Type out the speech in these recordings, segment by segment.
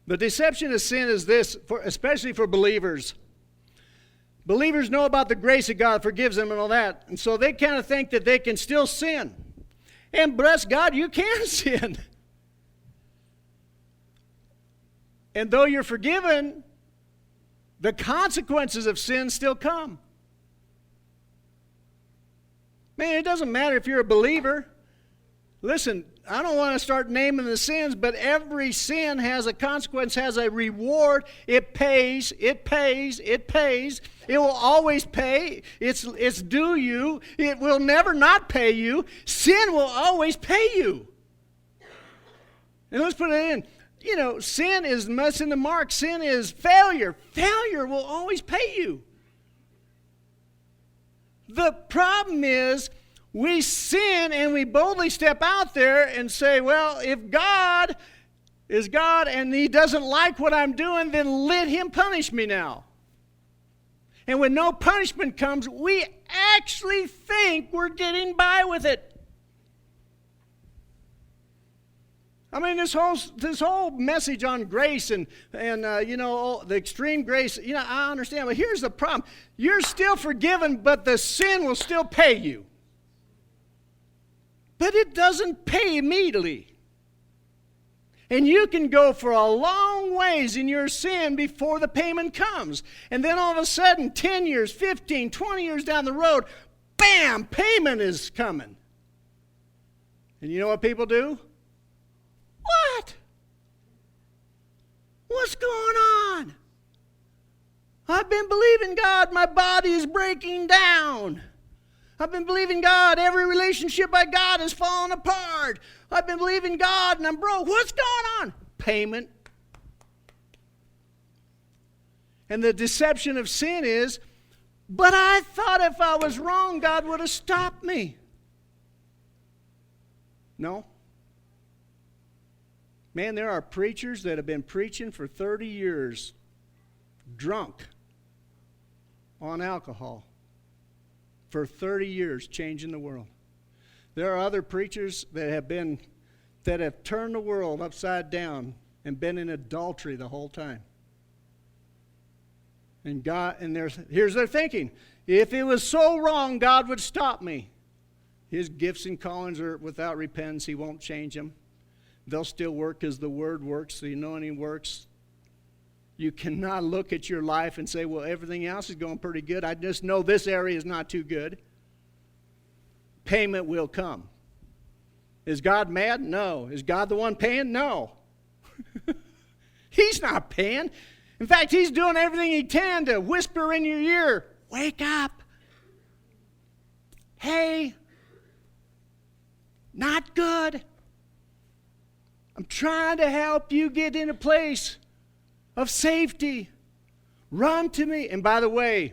The deception of sin is this, especially for believers. Believers know about the grace of God forgives them and all that. And so they kind of think that they can still sin. And bless God, you can sin. And though you're forgiven, the consequences of sin still come. Man, it doesn't matter if you're a believer. Listen, I don't want to start naming the sins, but every sin has a consequence, has a reward. It pays, it pays, it pays. It will always pay. It's due you. It will never not pay you. Sin will always pay you. And let's put it in. You know, sin is missing the mark. Sin is failure. Failure will always pay you. The problem is we sin and we boldly step out there and say, well, if God is God and He doesn't like what I'm doing, then let Him punish me now. And when no punishment comes, we actually think we're getting by with it. I mean, this whole message on grace and the extreme grace, I understand. But here's the problem. You're still forgiven, but the sin will still pay you. But it doesn't pay immediately. And you can go for a long ways in your sin before the payment comes. And then all of a sudden, 10 years, 15, 20 years down the road, bam, payment is coming. And you know what people do? What? What's going on? I've been believing God, my body is breaking down. I've been believing God, every relationship I got is falling apart. I've been believing God and I'm broke. What's going on? Payment. And the deception of sin is, but I thought if I was wrong, God would have stopped me. No. Man, there are preachers that have been preaching for 30 years, drunk on alcohol. For 30 years, changing the world. There are other preachers that have turned the world upside down and been in adultery the whole time. Here's their thinking. If it was so wrong, God would stop me. His gifts and callings are without repentance. He won't change them. They'll still work as the Word works, the anointing works. You cannot look at your life and say, well, everything else is going pretty good. I just know this area is not too good. Payment will come. Is God mad? No. Is God the one paying? No. He's not paying. In fact, He's doing everything He can to whisper in your ear, wake up. Hey, not good. I'm trying to help you get in a place of safety. Run to me. And by the way,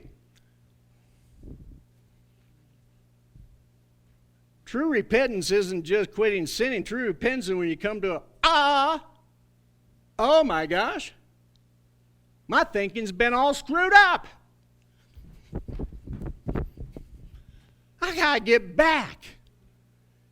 true repentance isn't just quitting sinning. True repentance is when you come to oh my gosh, my thinking's been all screwed up. I gotta get back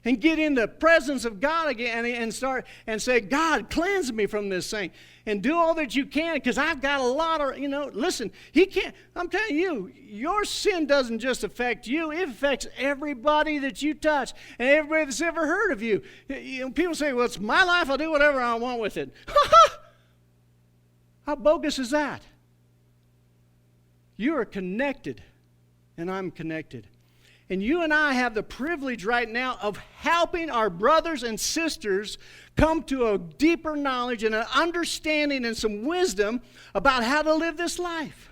and get in the presence of God again and start and say, God, cleanse me from this thing. And do all that you can, because I've got a lot of, listen, He can't, I'm telling you, your sin doesn't just affect you, it affects everybody that you touch and everybody that's ever heard of you. People say, well, it's my life, I'll do whatever I want with it. How bogus is that? You are connected, and I'm connected. And you and I have the privilege right now of helping our brothers and sisters come to a deeper knowledge and an understanding and some wisdom about how to live this life.